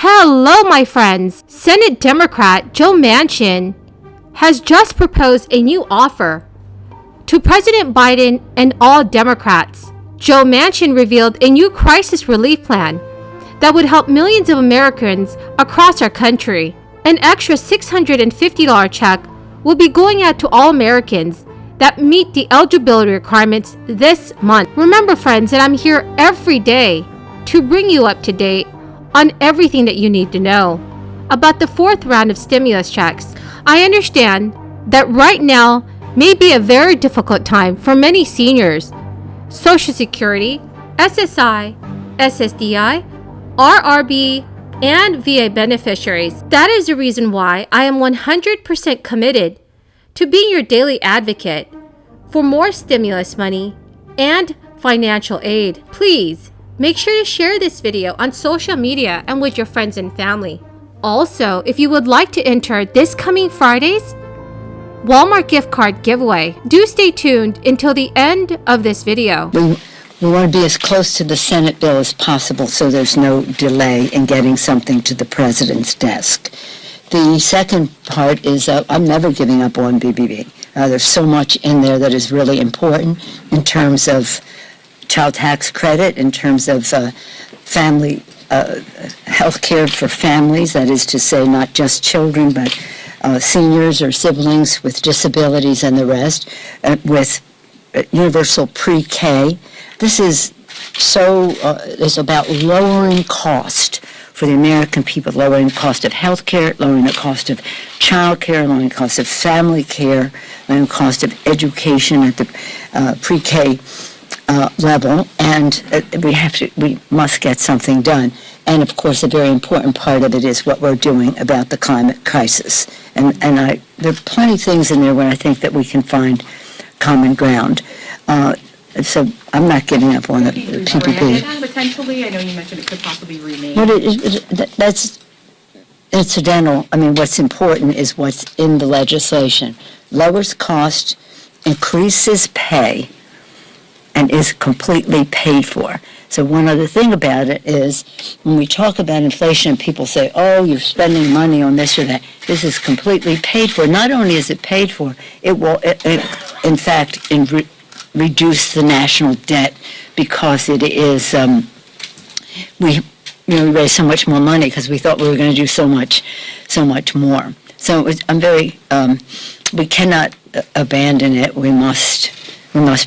Hello, my friends! Senate Democrat Joe Manchin has just proposed a new offer to President Biden and all Democrats. Joe Manchin revealed a new crisis relief plan that would help millions of Americans across our country. An extra $650 check will be going out to all Americans that meet the eligibility requirements this month. Remember, friends, that I'm here every day to bring you up to date on everything that you need to know about the fourth round of stimulus checks. I understand that right now may be a very difficult time for many seniors. Social Security, SSI, SSDI, RRB, and VA beneficiaries. That is the reason why I am 100% committed to being your daily advocate for more stimulus money and financial aid. Please make sure to share this video on social media and with your friends and family. Also, if you would like to enter this coming Friday's Walmart gift card giveaway, do stay tuned until the end of this video. We want to be as close to the Senate bill as possible so there's no delay in getting something to the president's desk. The second part is I'm never giving up on BBB. There's so much in there that is really important in terms of child tax credit, in terms of family health care for families, that is to say not just children but seniors or siblings with disabilities and the rest, with universal pre-K. This is it's about lowering cost for the American people, lowering the cost of health care, lowering the cost of child care, lowering the cost of family care, lowering the cost of education at the pre-K level, and we must get something done. And of course, a very important part of it is what we're doing about the climate crisis. And there are plenty of things in there where I think that we can find common ground. So I'm not giving up on the PPP. Potentially, I know you mentioned it could possibly remain. That's incidental. I mean, what's important is what's in the legislation. Lowers cost, increases pay, and is completely paid for. So one other thing about it is when we talk about inflation, people say, oh, you're spending money on this or that. This is completely paid for. Not only is it paid for, it will, in fact, reduce the national debt because it is, we raise so much more money because we thought we were going to do so much more. So I'm very, we cannot abandon it. We must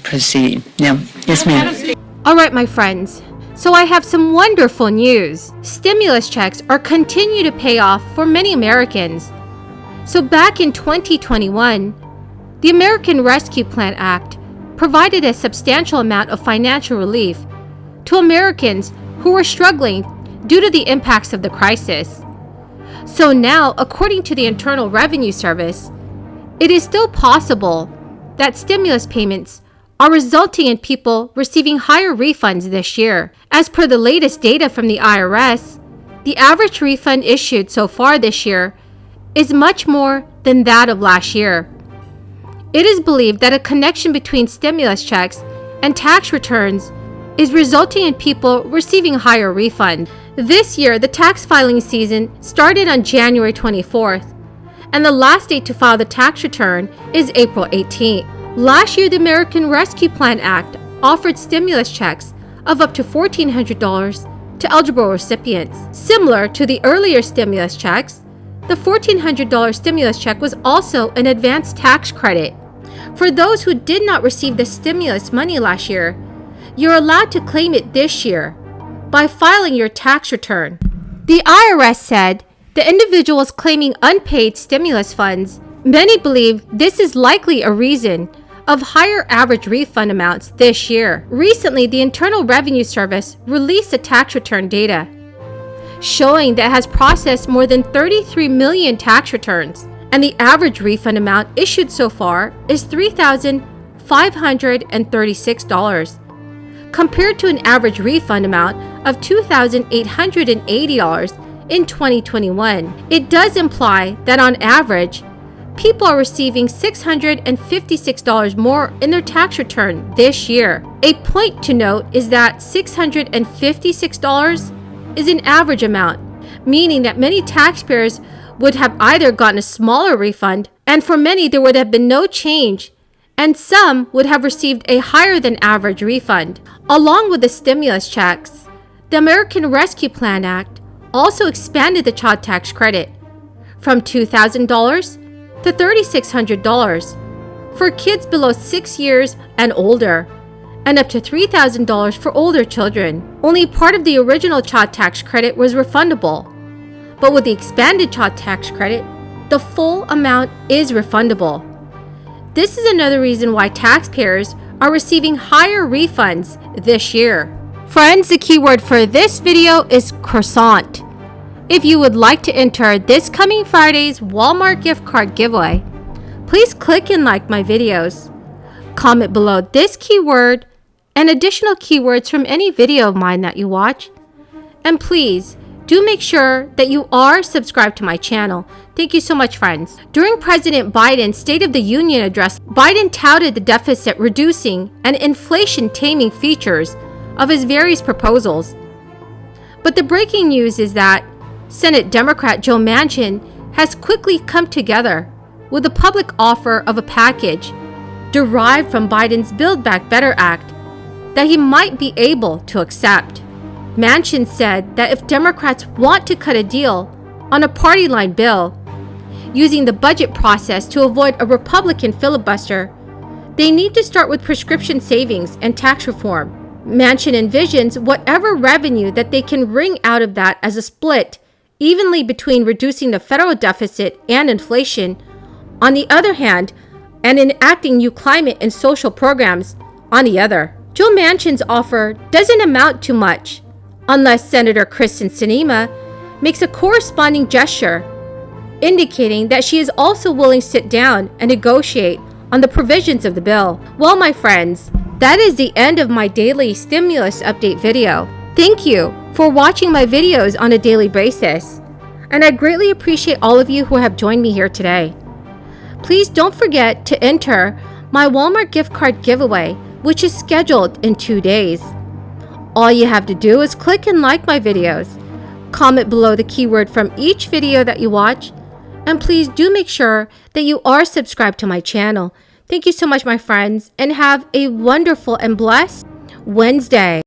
proceed. Now, yes, ma'am. All right, my friends. So I have some wonderful news. Stimulus checks are continue to pay off for many Americans. So back in 2021, the American Rescue Plan Act provided a substantial amount of financial relief to Americans who were struggling due to the impacts of the crisis. So now, according to the Internal Revenue Service, it is still possible that stimulus payments are resulting in people receiving higher refunds this year. As per the latest data from the IRS, the average refund issued so far this year is much more than that of last year. It is believed that a connection between stimulus checks and tax returns is resulting in people receiving higher refunds. This year, the tax filing season started on January 24th, and the last date to file the tax return is April 18th. Last year, the American Rescue Plan Act offered stimulus checks of up to $1,400 to eligible recipients. Similar to the earlier stimulus checks, the $1,400 stimulus check was also an advanced tax credit. For those who did not receive the stimulus money last year, you're allowed to claim it this year by filing your tax return. The IRS said the individuals claiming unpaid stimulus funds, many believe this is likely a reason of higher average refund amounts this year. Recently, the Internal Revenue Service released the tax return data, showing that it has processed more than 33 million tax returns, and the average refund amount issued so far is $3,536, compared to an average refund amount of $2,880 in 2021. It does imply that on average, people are receiving $656 more in their tax return this year. A point to note is that $656 is an average amount, meaning that many taxpayers would have either gotten a smaller refund, and for many there would have been no change, and some would have received a higher than average refund. Along with the stimulus checks, the American Rescue Plan Act also expanded the child tax credit from $2,000 to $3,600 for kids below 6 years and older, and up to $3,000 for older children. Only part of the original child tax credit was refundable, but with the expanded child tax credit, the full amount is refundable. This is another reason why taxpayers are receiving higher refunds this year. Friends, the keyword for this video is croissant. If you would like to enter this coming Friday's Walmart gift card giveaway, please click and like my videos. Comment below this keyword and additional keywords from any video of mine that you watch. And please do make sure that you are subscribed to my channel. Thank you so much, friends. During President Biden's State of the Union address, Biden touted the deficit reducing and inflation taming features of his various proposals. But the breaking news is that Senate Democrat Joe Manchin has quickly come together with a public offer of a package derived from Biden's Build Back Better Act that he might be able to accept. Manchin said that if Democrats want to cut a deal on a party line bill using the budget process to avoid a Republican filibuster, they need to start with prescription savings and tax reform. Manchin envisions whatever revenue that they can wring out of that as a split evenly between reducing the federal deficit and inflation, on the other hand, and enacting new climate and social programs on the other. Joe Manchin's offer doesn't amount to much unless Senator Kristen Sinema makes a corresponding gesture indicating that she is also willing to sit down and negotiate on the provisions of the bill. Well, my friends, that is the end of my daily stimulus update video. Thank you for watching my videos on a daily basis, and I greatly appreciate all of you who have joined me here today. Please don't forget to enter my Walmart gift card giveaway, which is scheduled in 2 days. All you have to do is click and like my videos, comment below the keyword from each video that you watch, and please do make sure that you are subscribed to my channel. Thank you so much, my friends, and have a wonderful and blessed Wednesday.